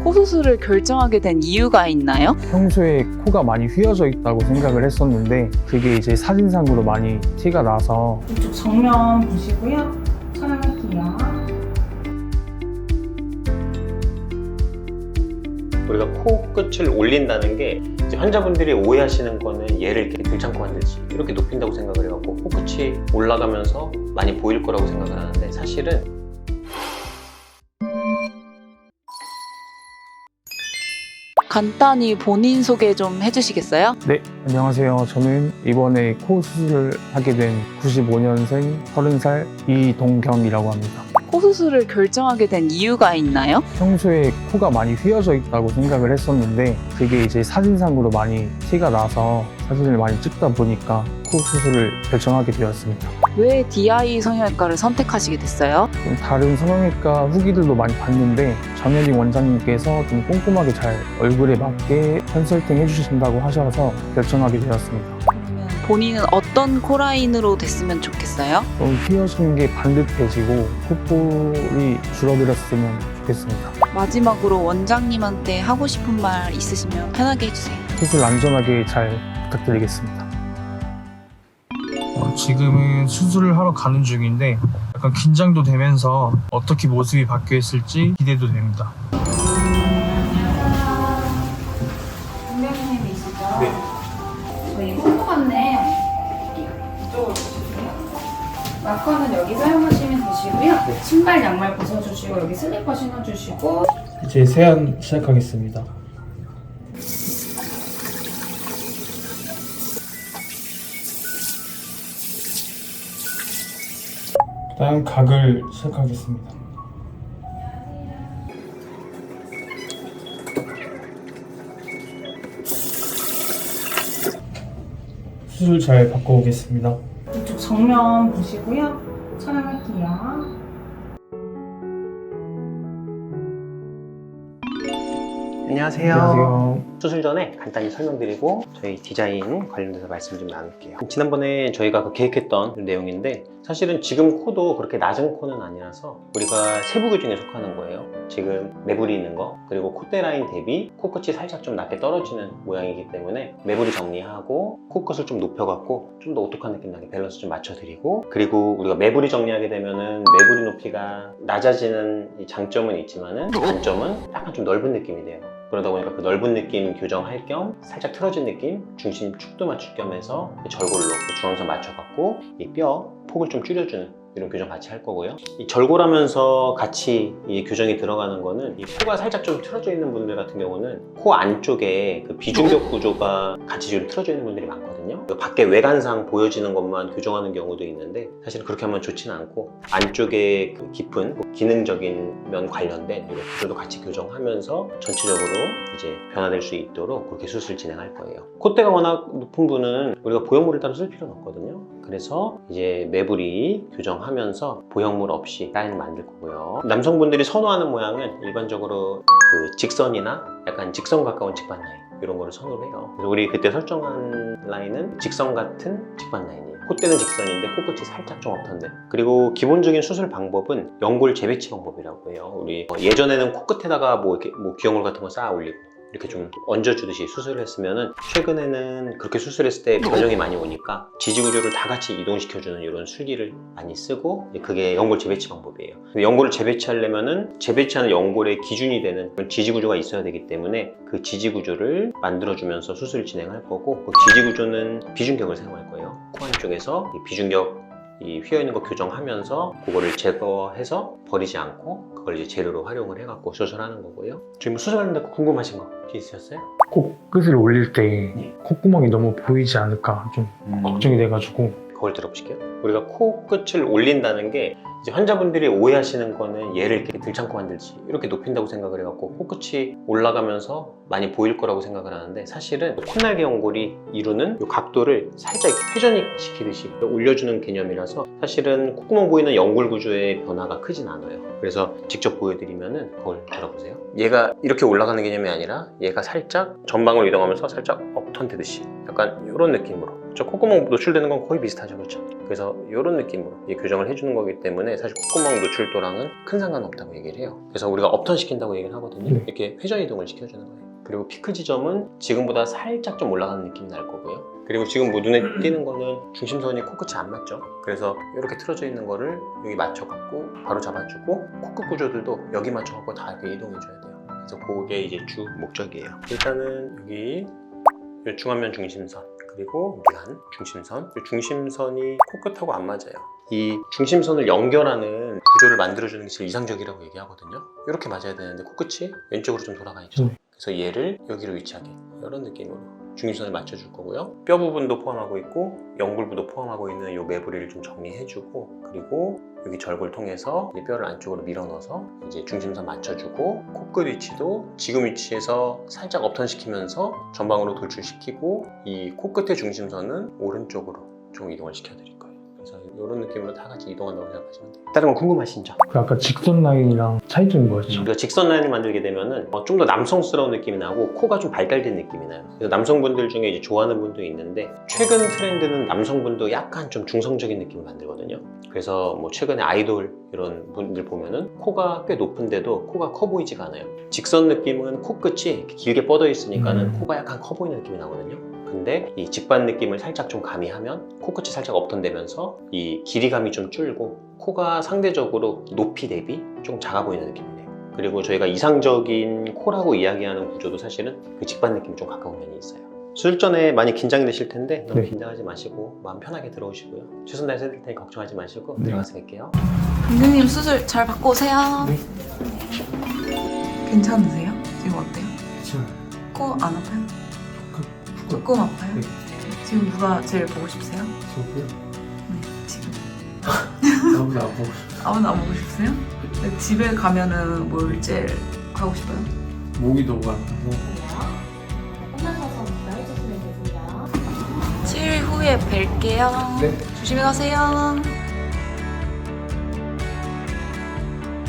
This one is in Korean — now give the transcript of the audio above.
코 수술을 결정하게 된 이유가 있나요? 평소에 코가 많이 휘어져 있다고 생각을 했었는데 그게 이제 사진상으로 많이 티가 나서 이쪽 정면 보시고요. 촬영할게요. 우리가 코 끝을 올린다는 게 이제 환자분들이 오해하시는 거는 얘를 이렇게 들창코 만들지 이렇게 높인다고 생각을 해갖고 코 끝이 올라가면서 많이 보일 거라고 생각을 하는데 사실은 간단히 본인 소개 좀 해주시겠어요? 네, 안녕하세요. 저는 이번에 코 수술을 하게 된 95년생 30살 이동경이라고 합니다. 코 수술을 결정하게 된 이유가 있나요? 평소에 코가 많이 휘어져 있다고 생각을 했었는데 그게 이제 사진상으로 많이 티가 나서 사진을 많이 찍다 보니까 코 수술을 결정하게 되었습니다. 왜 DI 성형외과를 선택하시게 됐어요? 좀 다른 성형외과 후기들도 많이 봤는데 정현익 원장님께서 좀 꼼꼼하게 잘 얼굴에 맞게 컨설팅 해주신다고 하셔서 결정하게 되었습니다. 그러면 본인은 어떤 코라인으로 됐으면 좋겠어요? 좀 휘어진 게 반듯해지고 콧볼이 줄어들었으면 좋겠습니다. 마지막으로 원장님한테 하고 싶은 말 있으시면 편하게 해주세요. 수술 안전하게 잘 부탁드리겠습니다. 지금은 수술을 하러 가는 중인데 약간 긴장도 되면서 어떻게 모습이 바뀌었을지 기대도 됩니다. 선생님이 있으죠? 네. 저희 홈도 안내 이쪽으로 보시고요. 마커는 여기 사용하시면 되시고요. 신발, 양말 벗어주시고 여기 슬리퍼 신어주시고 이제 세안 시작하겠습니다. 일단 각을 시작하겠습니다. 수술 잘 받고 오겠습니다. 이쪽 정면 보시고요. 촬영할게요. 안녕하세요. 안녕하세요. 수술 전에 간단히 설명드리고 저희 디자인 관련돼서 말씀 좀 나눌게요. 지난번에 저희가 계획했던 내용인데 사실은 지금 코도 그렇게 낮은 코는 아니라서 우리가 세부 교정에 속하는 거예요. 지금 매부리 있는 거 그리고 콧대 라인 대비 코끝이 살짝 좀 낮게 떨어지는 모양이기 때문에 매부리 정리하고 코끝을 좀 높여갖고 좀 더 오똑한 느낌 나게 밸런스 좀 맞춰드리고 그리고 우리가 매부리 정리하게 되면은 매부리 높이가 낮아지는 이 장점은 있지만은 단점은 약간 좀 넓은 느낌이 돼요. 그러다 보니까 그 넓은 느낌 교정할 겸 살짝 틀어진 느낌 중심 축도 맞출 겸 해서 절골로 중앙선 맞춰갖고 이 뼈 폭을 좀 줄여주는 이런 교정 같이 할 거고요. 이 절골하면서 같이 이 교정이 들어가는 거는 이 코가 살짝 좀 틀어져 있는 분들 같은 경우는 코 안쪽에 그 비중격 구조가 같이 좀 틀어져 있는 분들이 많거든요. 밖에 외관상 보여지는 것만 교정하는 경우도 있는데 사실은 그렇게 하면 좋지는 않고 안쪽에 그 깊은 기능적인 면 관련된 이런 구조도 같이 교정하면서 전체적으로 이제 변화될 수 있도록 그렇게 수술 진행할 거예요. 콧대가 워낙 높은 분은 우리가 보형물을 따로 쓸 필요는 없거든요. 그래서 이제 매부리 교정하면서 보형물 없이 라인을 만들 거고요. 남성분들이 선호하는 모양은 일반적으로 그 직선이나 약간 직선 가까운 직반 라인 이런 거를 선호를 해요. 그래서 우리 그때 설정한 라인은 직선 같은 직반 라인이에요. 콧대는 직선인데 코끝이 살짝 좀 없던데. 그리고 기본적인 수술 방법은 연골 재배치 방법이라고 해요. 우리 예전에는 코끝에다가 뭐 이렇게 뭐 귀형물 같은 거 쌓아 올리고 이렇게 좀 얹어주듯이 수술을 했으면은 최근에는 그렇게 수술했을 때 변형이 많이 오니까 지지구조를 다 같이 이동시켜주는 이런 술기를 많이 쓰고 그게 연골 재배치 방법이에요. 연골을 재배치하려면은 재배치하는 연골의 기준이 되는 그런 지지구조가 있어야 되기 때문에 그 지지구조를 만들어주면서 수술을 진행할 거고 그 지지구조는 비중격을 사용할 거예요. 코 안쪽에서 이 비중격 이 휘어있는 거 교정하면서 그거를 제거해서 버리지 않고 그걸 이제 재료로 활용을 해갖고 수술하는 거고요. 지금 수술하는데 궁금하신 거 있으셨어요? 코끝을 올릴 때 콧구멍이 너무 보이지 않을까 좀 걱정이 돼가지고 그걸 들어보실게요. 우리가 코끝을 올린다는 게 이제 환자분들이 오해하시는 거는 얘를 이렇게 들창코 만들지 이렇게 높인다고 생각을 해갖고 코끝이 올라가면서 많이 보일 거라고 생각을 하는데 사실은 콧날개 연골이 이루는 이 각도를 살짝 이렇게 회전익 시키듯이 올려주는 개념이라서 사실은 콧구멍 보이는 연골 구조의 변화가 크진 않아요. 그래서 직접 보여드리면은 그걸 들어보세요. 얘가 이렇게 올라가는 개념이 아니라 얘가 살짝 전방으로 이동하면서 살짝 업턴 되듯이 약간 이런 느낌으로 저 콧구멍 노출되는 건 거의 비슷하죠, 그렇죠? 그래서 그래서 이런 느낌으로 이제 교정을 해주는 거기 때문에 사실 콧구멍 노출도랑은 큰 상관없다고 얘기를 해요. 그래서 우리가 업턴 시킨다고 얘기를 하거든요. 네. 이렇게 회전 이동을 시켜주는 거예요. 그리고 피크 지점은 지금보다 살짝 좀 올라가는 느낌이 날 거고요. 그리고 지금 뭐 눈에 띄는 거는 중심선이 코끝이 안 맞죠. 그래서 이렇게 틀어져 있는 거를 여기 맞춰갖고 바로 잡아주고 코끝 구조들도 여기 맞춰갖고 다 이렇게 이동해줘야 돼요. 그래서 그게 이제 주 목적이에요. 일단은 여기 중안면 중심선 그리고 미간 중심선, 이 중심선이 코끝하고 안 맞아요. 이 중심선을 연결하는 구조를 만들어주는 게 제일 이상적이라고 얘기하거든요. 이렇게 맞아야 되는데 코끝이 왼쪽으로 좀 돌아가 있죠. 그래서 얘를 여기로 위치하게 이런 느낌으로 중심선을 맞춰줄 거고요. 뼈 부분도 포함하고 있고 연골부도 포함하고 있는 이 매부리를 좀 정리해주고, 그리고 여기 절골 통해서 이 뼈를 안쪽으로 밀어넣어서 이제 중심선 맞춰주고, 코끝 위치도 지금 위치에서 살짝 업턴 시키면서 전방으로 돌출시키고, 이 코끝의 중심선은 오른쪽으로 좀 이동을 시켜드릴 거예요. 그래서 이런 느낌으로 다 같이 이동한다고 생각하시면 돼요. 다른 건 궁금하시죠? 그 아까 직선 라인이랑 차이점이 뭐였죠? 우리가 직선 라인을 만들게 되면은 좀 더 남성스러운 느낌이 나고 코가 좀 발달된 느낌이 나요. 그래서 남성분들 중에 이제 좋아하는 분도 있는데, 최근 트렌드는 남성분도 약간 좀 중성적인 느낌을 만들거든요. 그래서 뭐 최근에 아이돌 이런 분들 보면은 코가 꽤 높은데도 코가 커 보이지가 않아요. 직선 느낌은 코끝이 이렇게 길게 뻗어 있으니까는 코가 약간 커 보이는 느낌이 나거든요. 근데 이 직반 느낌을 살짝 좀 가미하면 코끝이 살짝 업턴되면서 이 길이감이 좀 줄고 코가 상대적으로 높이 대비 좀 작아 보이는 느낌이네요. 그리고 저희가 이상적인 코라고 이야기하는 구조도 사실은 그 직반 느낌이 좀 가까운 면이 있어요. 수술 전에 많이 긴장이 되실 텐데 너무 네. 긴장하지 마시고 마음 편하게 들어오시고요. 최선 다해서 해드릴 테니 걱정하지 마시고 네. 들어가서 뵐게요. 감독님 수술 잘 받고 오세요. 네. 괜찮으세요? 지금 어때요? 괜찮아요. 코 안 아파요? 조금 아파요? 네. 지금 누가 제일 보고 싶으세요? 저도요? 네, 지금. 아무도 안 보고 싶어요. 아무도 안 보고 싶으세요? 근데 집에 가면은 뭘 제일 하고 싶어요? 목이 너무 안 타서. 끝나셔서 해주시면 되세요. 7일 후에 뵐게요. 네. 조심히 가세요.